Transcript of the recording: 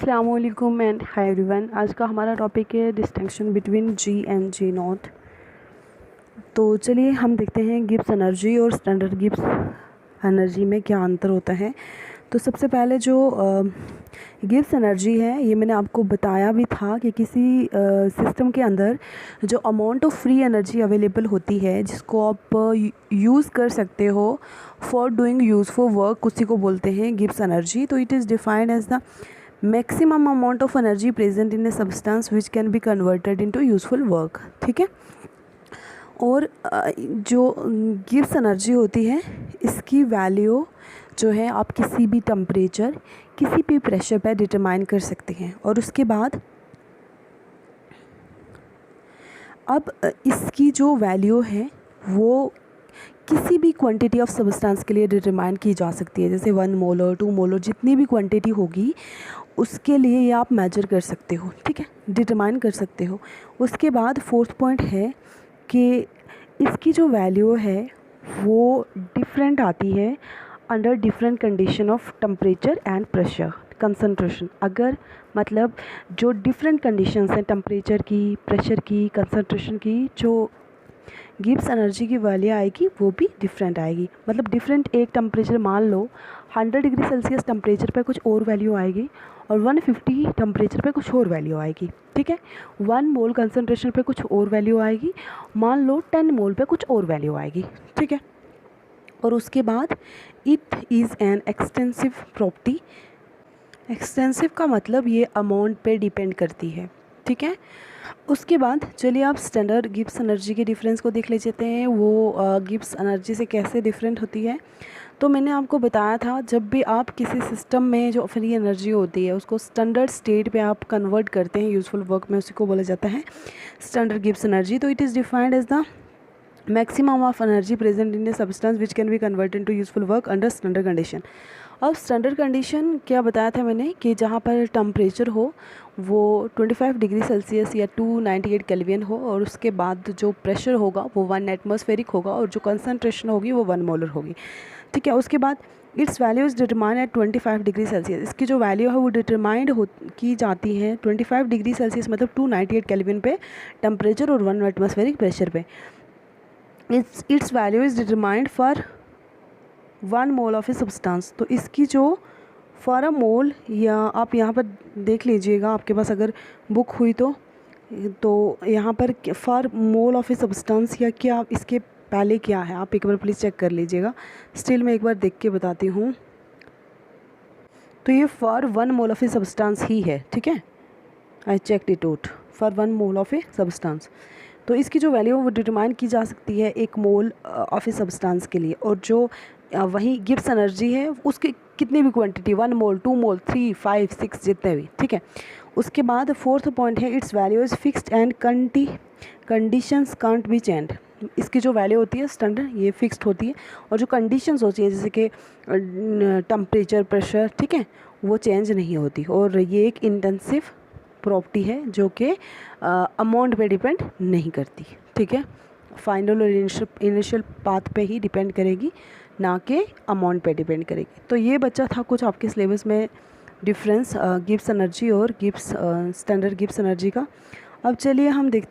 अस्सलाम वालेकुम and hi everyone. आज का हमारा टॉपिक है distinction between G and G not. तो चलिए हम देखते हैं गिब्स एनर्जी और स्टैंडर्ड गिब्स एनर्जी में क्या अंतर होता है। तो सबसे पहले जो गिब्स एनर्जी है, ये मैंने आपको बताया भी था कि किसी सिस्टम के अंदर जो amount of free energy available होती है जिसको आप यूज़ कर सकते हो फॉर डूइंग यूज़फुल वर्क, उसी को बोलते हैं गिब्स एनर्जी। तो it is defined as the maximum amount of energy present in a substance which can be converted into useful work. ठीक है। और जो गिब्स एनर्जी होती है, इसकी वैल्यू जो है आप किसी भी टेम्परेचर, किसी भी प्रेशर पर डिटरमाइन कर सकते हैं। और उसके बाद अब इसकी जो वैल्यू है वो किसी भी क्वांटिटी ऑफ सब्सटेंस के लिए डिटरमाइन की जा सकती है। जैसे 1 मोलर 2 मोलर जितनी भी क्वांटिटी होगी उसके लिए ये आप मेजर कर सकते हो। ठीक है, डिटरमाइन कर सकते हो। उसके बाद फोर्थ पॉइंट है कि इसकी जो वैल्यू है वो डिफरेंट आती है under different condition of temperature and pressure concentration. अगर मतलब जो डिफरेंट कंडीशंस हैं टेम्परेचर की, प्रेशर की, कंसंट्रेशन की, जो गिब्स एनर्जी की वैल्यू आएगी वो भी डिफरेंट आएगी। मतलब डिफरेंट एक टेम्परेचर, मान लो 100 डिग्री सेल्सियस टेम्परेचर पे कुछ और वैल्यू आएगी और 150 टेम्परेचर पे कुछ और वैल्यू आएगी। ठीक है, 1 मोल कंसंट्रेशन पे कुछ और वैल्यू आएगी, मान लो 10 मोल पे कुछ और वैल्यू आएगी। ठीक है। और उसके बाद it is an extensive property. Extensive का मतलब ये अमाउंट पे डिपेंड करती है। ठीक है। उसके बाद चलिए आप स्टैंडर्ड गिब्स एनर्जी के डिफरेंस को देख लेते हैं, वो गिब्स एनर्जी से कैसे डिफरेंट होती है। तो मैंने आपको बताया था, जब भी आप किसी सिस्टम में जो फ्री एनर्जी होती है उसको स्टैंडर्ड स्टेट पे आप कन्वर्ट करते हैं यूज़फुल वर्क में, उसी को बोला जाता है स्टैंडर्ड गिब्स एनर्जी। तो it is defined as the maximum of energy present in a substance which can be converted into useful work under standard condition. अब स्टैंडर्ड कंडीशन क्या बताया था मैंने कि जहाँ पर टेम्परेचर हो वो 25 डिग्री सेल्सियस या 298 केल्विन हो, और उसके बाद जो प्रेशर होगा वो 1 एटमॉस्फेरिक होगा, और जो कंसनट्रेशन होगी वो 1 मोलर होगी। ठीक है। उसके बाद its value is determined at 25 degree Celsius. इसकी जो वैल्यू है वो डिटरमाइंड की जाती है 25 डिग्री सेल्सियस मतलब 298 केल्विन पे टेम्परेचर और 1 एटमॉस्फेरिक प्रेशर पे। It's value is determined for 1 mole of a substance. तो इसकी जो फॉर अ मोल, या आप यहाँ पर देख लीजिएगा, आपके पास अगर बुक हुई तो यहाँ पर for mole of a substance या क्या इसके पहले क्या है आप एक बार प्लीज़ चेक कर लीजिएगा। स्टिल मैं एक बार देख के बताती हूँ। तो ये for 1 mole of a substance ही है। ठीक है, I check it out for 1 mole of a substance. तो इसकी जो वैल्यू वो डिटरमाइन की जा सकती है 1 मोल ऑफ ए सब्सटेंस के लिए। और जो वही गिब्स एनर्जी है उसकी कितनी भी क्वांटिटी, 1 मोल 2 मोल 3 5 6 जितने भी। ठीक है। उसके बाद फोर्थ पॉइंट है it's value is fixed and conditions can't be change. इसकी जो वैल्यू होती है स्टैंडर्ड, ये फिक्स्ड होती है, और जो कंडीशंस होती है जैसे कि टेम्परेचर, प्रेशर, ठीक है, वो चेंज नहीं होती। और ये एक इंटेंसिव प्रॉपर्टी है जो कि अमाउंट पे डिपेंड नहीं करती। ठीक है, फाइनल और इनिशियल पाथ पे ही डिपेंड करेगी, ना कि अमाउंट पे डिपेंड करेगी। तो ये बच्चा था कुछ आपके सिलेबस में डिफरेंस गिब्स एनर्जी और स्टैंडर्ड गिब्स एनर्जी का। अब चलिए हम देखते